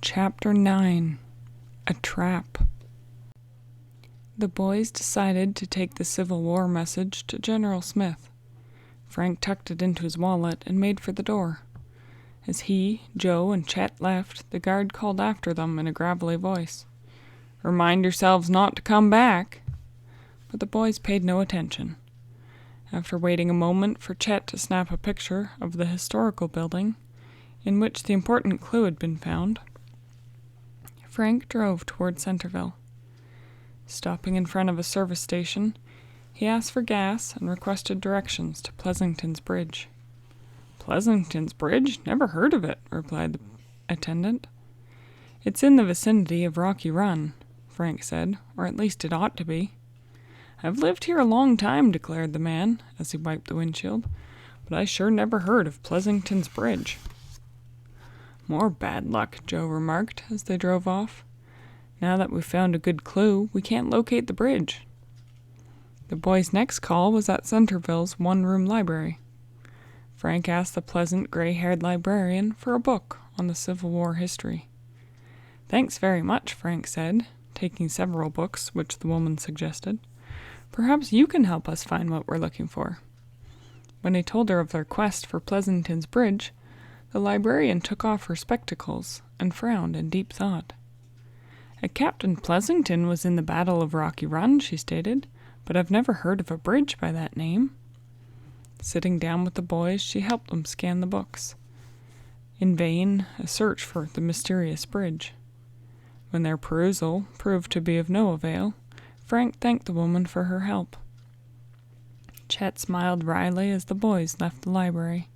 Chapter 9. A Trap. The boys decided to take the Civil War message to General Smith. Frank tucked it into his wallet and made for the door. As he, Joe, and Chet left, the guard called after them in a gravelly voice, "Remind yourselves not to come back." But the boys paid no attention. After waiting a moment for Chet to snap a picture of the historical building in which the important clue had been found, Frank drove toward Centerville. Stopping in front of a service station, he asked for gas and requested directions to Pleasonton's Bridge. "Pleasonton's Bridge? Never heard of it," replied the attendant. "It's in the vicinity of Rocky Run," Frank said, "or at least it ought to be." "I've lived here a long time," declared the man, as he wiped the windshield, "but I sure never heard of Pleasonton's Bridge." "More bad luck," Joe remarked as they drove off. "Now that we've found a good clue, we can't locate the bridge." The boys' next call was at Centerville's one-room library. Frank asked the pleasant, gray-haired librarian for a book on the Civil War history. "Thanks very much," Frank said, taking several books which the woman suggested. "Perhaps you can help us find what we're looking for." When he told her of their quest for Pleasonton's Bridge, the librarian took off her spectacles and frowned in deep thought. "A Captain Pleasonton was in the Battle of Rocky Run," she stated, "but I've never heard of a bridge by that name." Sitting down with the boys, she helped them scan the books. In vain, a search for the mysterious bridge. When their perusal proved to be of no avail, Frank thanked the woman for her help. Chet smiled wryly as the boys left the library.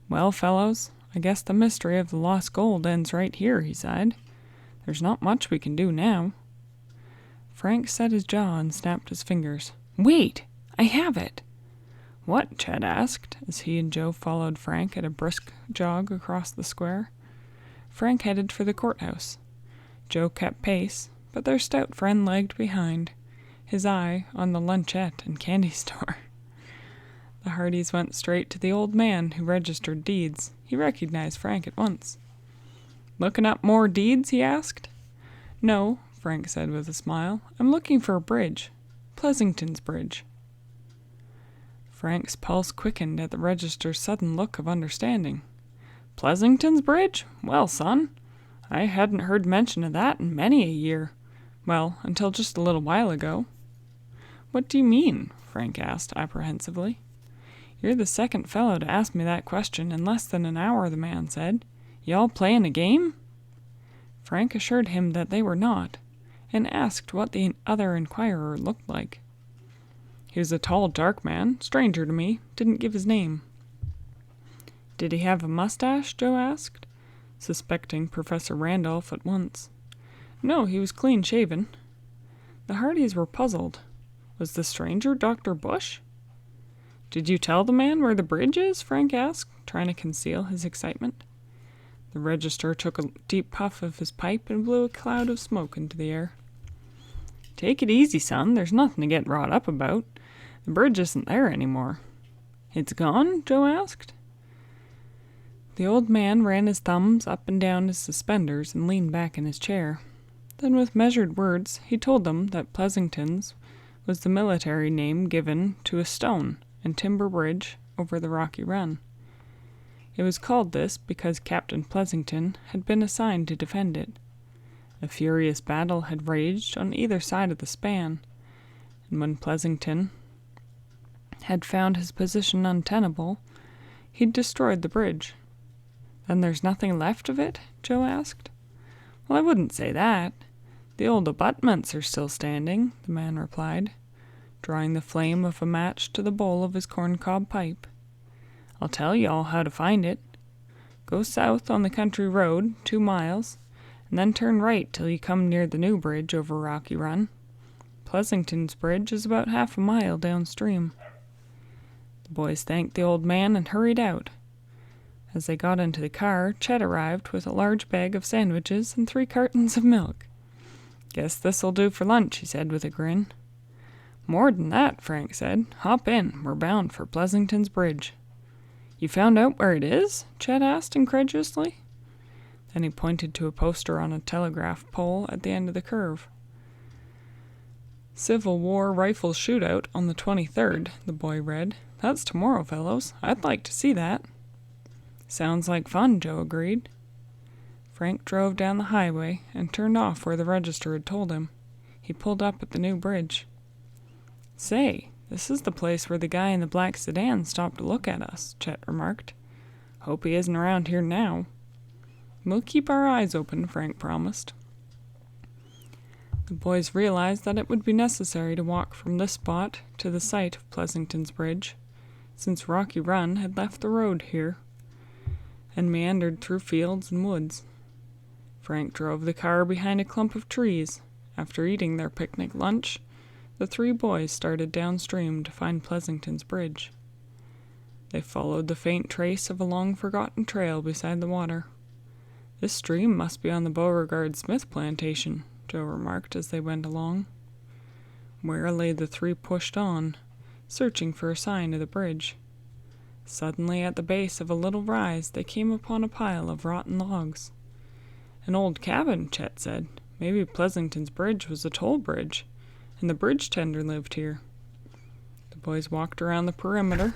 "Well, fellows, I guess the mystery of the lost gold ends right here," he sighed. "There's not much we can do now." Frank set his jaw and snapped his fingers. "Wait! I have it!" "What?" Chet asked, as he and Joe followed Frank at a brisk jog across the square. Frank headed for the courthouse. Joe kept pace, but their stout friend lagged behind, his eye on the lunchette and candy store. The Hardys went straight to the old man who registered deeds. He recognized Frank at once. "Looking up more deeds?" he asked. "No," Frank said with a smile. "I'm looking for a bridge. Pleasonton's Bridge." Frank's pulse quickened at the register's sudden look of understanding. "Pleasonton's Bridge? Well, son, I hadn't heard mention of that in many a year. Well, until just a little while ago." "What do you mean?" Frank asked apprehensively. "You're the second fellow to ask me that question in less than an hour," the man said. "Y'all playing a game?" Frank assured him that they were not, and asked what the other inquirer looked like. "He was a tall, dark man, stranger to me, didn't give his name." "Did he have a mustache?" Joe asked, suspecting Professor Randolph at once. "No, he was clean-shaven." The Hardys were puzzled. Was the stranger Dr. Bush? "Did you tell the man where the bridge is?" Frank asked, trying to conceal his excitement. The register took a deep puff of his pipe and blew a cloud of smoke into the air. "Take it easy, son. There's nothing to get wrought up about. The bridge isn't there anymore." "It's gone?" Joe asked. The old man ran his thumbs up and down his suspenders and leaned back in his chair. Then with measured words he told them that Pleasonton's was the military name given to a stone and timber bridge over the Rocky Run. It was called this because Captain Pleasonton had been assigned to defend it. A furious battle had raged on either side of the span, and when Pleasonton had found his position untenable, he'd destroyed the bridge. "Then there's nothing left of it?" Joe asked. "Well, I wouldn't say that. The old abutments are still standing," the man replied, drawing the flame of a match to the bowl of his corncob pipe. "I'll tell y'all how to find it. Go south on the country road 2 miles, and then turn right till you come near the new bridge over Rocky Run. Pleasonton's Bridge is about half a mile downstream." The boys thanked the old man and hurried out. As they got into the car, Chet arrived with a large bag of sandwiches and 3 cartons of milk. "Guess this'll do for lunch," he said with a grin. "More than that," Frank said. "Hop in. We're bound for Pleasonton's Bridge." "You found out where it is?" Chet asked incredulously. Then he pointed to a poster on a telegraph pole at the end of the curve. "Civil War Rifle Shootout on the 23rd, the boy read. "That's tomorrow, fellows. I'd like to see that." "Sounds like fun," Joe agreed. Frank drove down the highway and turned off where the register had told him. He pulled up at the new bridge. "Say, this is the place where the guy in the black sedan stopped to look at us," Chet remarked. "Hope he isn't around here now." "We'll keep our eyes open," Frank promised. The boys realized that it would be necessary to walk from this spot to the site of Pleasanton's Bridge, since Rocky Run had left the road here and meandered through fields and woods. Frank drove the car behind a clump of trees. After eating their picnic lunch, the three boys started downstream to find Pleasanton's Bridge. They followed the faint trace of a long-forgotten trail beside the water. "This stream must be on the Beauregard Smith plantation," Joe remarked as they went along. Warily the three pushed on, searching for a sign of the bridge. Suddenly, at the base of a little rise, they came upon a pile of rotten logs. "An old cabin," Chet said. "Maybe Pleasanton's Bridge was a toll bridge, and the bridge tender lived here." The boys walked around the perimeter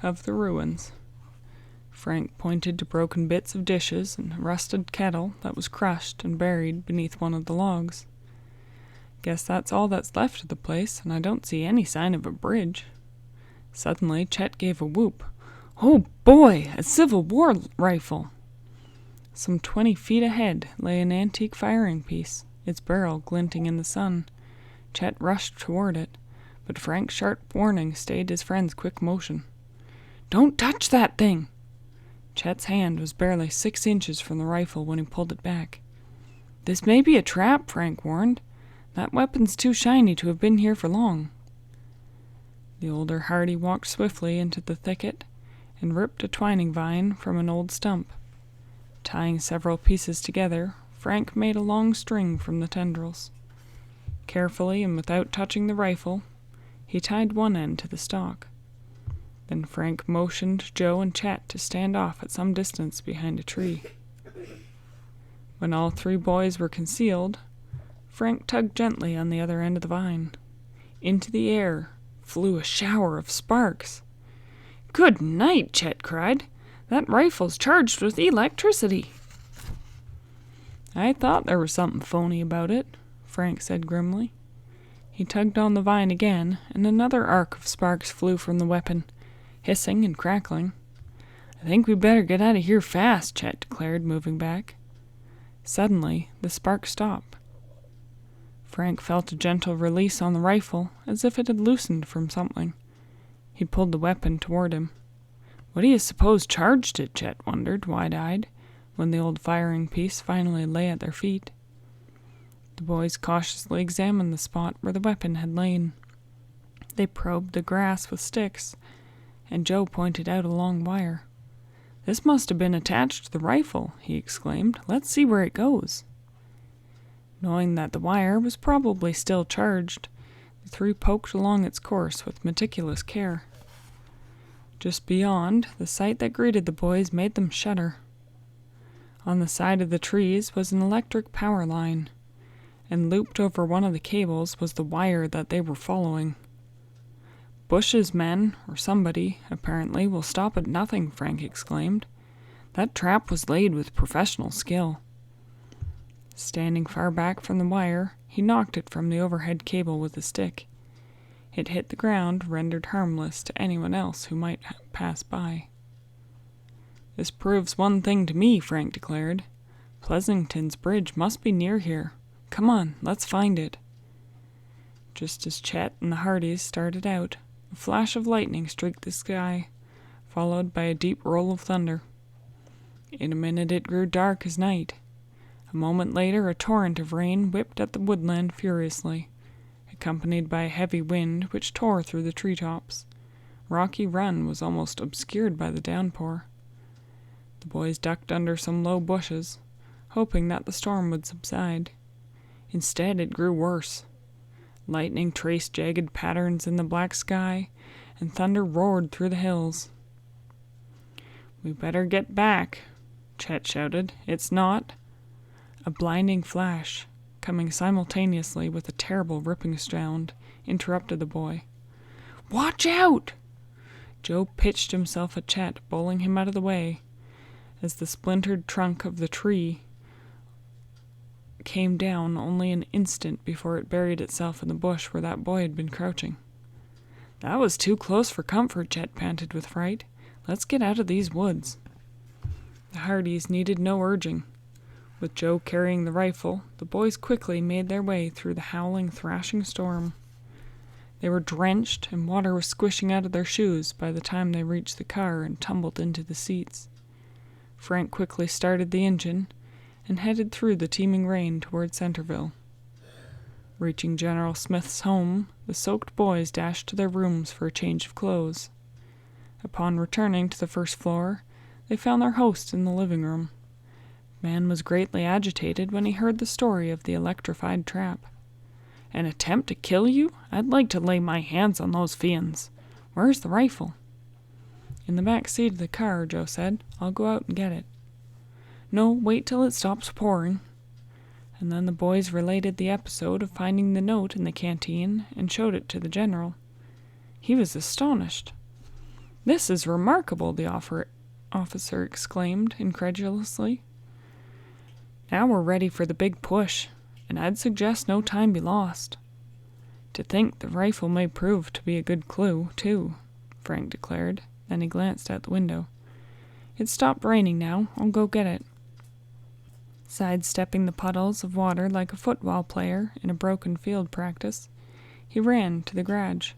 of the ruins. Frank pointed to broken bits of dishes and a rusted kettle that was crushed and buried beneath one of the logs. "Guess that's all that's left of the place, and I don't see any sign of a bridge." Suddenly, Chet gave a whoop. "Oh boy, a Civil War rifle!" Some 20 feet ahead lay an antique firing piece, its barrel glinting in the sun. Chet rushed toward it, but Frank's sharp warning stayed his friend's quick motion. "Don't touch that thing!" Chet's hand was barely 6 inches from the rifle when he pulled it back. "This may be a trap," Frank warned. "That weapon's too shiny to have been here for long." The older Hardy walked swiftly into the thicket and ripped a twining vine from an old stump. Tying several pieces together, Frank made a long string from the tendrils. Carefully and without touching the rifle, he tied one end to the stock. Then Frank motioned Joe and Chet to stand off at some distance behind a tree. When all three boys were concealed, Frank tugged gently on the other end of the vine. Into the air flew a shower of sparks. "Good night!" Chet cried. "That rifle's charged with electricity." "I thought there was something phony about it," Frank said grimly. He tugged on the vine again, and another arc of sparks flew from the weapon, hissing and crackling. "I think we'd better get out of here fast," Chet declared, moving back. Suddenly, the sparks stopped. Frank felt a gentle release on the rifle, as if it had loosened from something. He pulled the weapon toward him. What do you suppose charged it? Chet wondered, wide-eyed, when the old firing piece finally lay at their feet. The boys cautiously examined the spot where the weapon had lain. They probed the grass with sticks, and Joe pointed out a long wire. "This must have been attached to the rifle," he exclaimed. "Let's see where it goes." Knowing that the wire was probably still charged, the three poked along its course with meticulous care. Just beyond, the sight that greeted the boys made them shudder. On the side of the trees was an electric power line, and looped over one of the cables was the wire that they were following. "Bush's men, or somebody, apparently, will stop at nothing," Frank exclaimed. "That trap was laid with professional skill." Standing far back from the wire, he knocked it from the overhead cable with a stick. It hit the ground, rendered harmless to anyone else who might pass by. "This proves one thing to me," Frank declared. "Pleasanton's Bridge must be near here. Come on, let's find it." Just as Chet and the Hardys started out, a flash of lightning streaked the sky, followed by a deep roll of thunder. In a minute it grew dark as night. A moment later a torrent of rain whipped at the woodland furiously, accompanied by a heavy wind which tore through the treetops. Rocky Run was almost obscured by the downpour. The boys ducked under some low bushes, hoping that the storm would subside. Instead, it grew worse. Lightning traced jagged patterns in the black sky, and thunder roared through the hills. "We better get back," Chet shouted. "It's not." A blinding flash, coming simultaneously with a terrible ripping sound, interrupted the boy. "Watch out!" Joe pitched himself at Chet, bowling him out of the way, as the splintered trunk of the tree came down only an instant before it buried itself in the bush where that boy had been crouching. "That was too close for comfort," Chet panted with fright. "Let's get out of these woods." The Hardys needed no urging. With Joe carrying the rifle, the boys quickly made their way through the howling, thrashing storm. They were drenched, and water was squishing out of their shoes by the time they reached the car and tumbled into the seats. Frank quickly started the engine and headed through the teeming rain toward Centerville. Reaching General Smith's home, the soaked boys dashed to their rooms for a change of clothes. Upon returning to the first floor, they found their host in the living room. The man was greatly agitated when he heard the story of the electrified trap. "An attempt to kill you? I'd like to lay my hands on those fiends. Where's the rifle?" "In the back seat of the car," Joe said. "I'll go out and get it." "No, wait till it stops pouring." And then the boys related the episode of finding the note in the canteen and showed it to the general. He was astonished. "This is remarkable," the officer exclaimed incredulously. "Now we're ready for the big push, and I'd suggest no time be lost." "To think the rifle may prove to be a good clue, too," Frank declared. Then he glanced out the window. "It's stopped raining now. I'll go get it." Sidestepping the puddles of water like a football player in a broken field practice, he ran to the garage.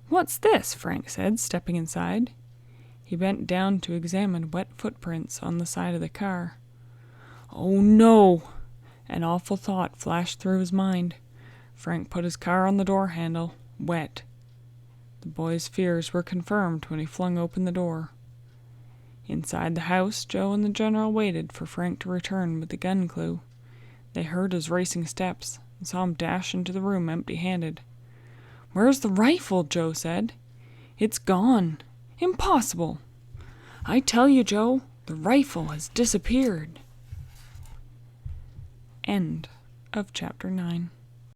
"What's this?" Frank said, stepping inside. He bent down to examine wet footprints on the side of the car. "Oh no!" An awful thought flashed through his mind. Frank put his car on the door handle. Wet. The boy's fears were confirmed when he flung open the door. Inside the house, Joe and the general waited for Frank to return with the gun clue. They heard his racing steps and saw him dash into the room empty-handed. "Where's the rifle?" Joe said. "It's gone. Impossible. I tell you, Joe, the rifle has disappeared." End of chapter 9.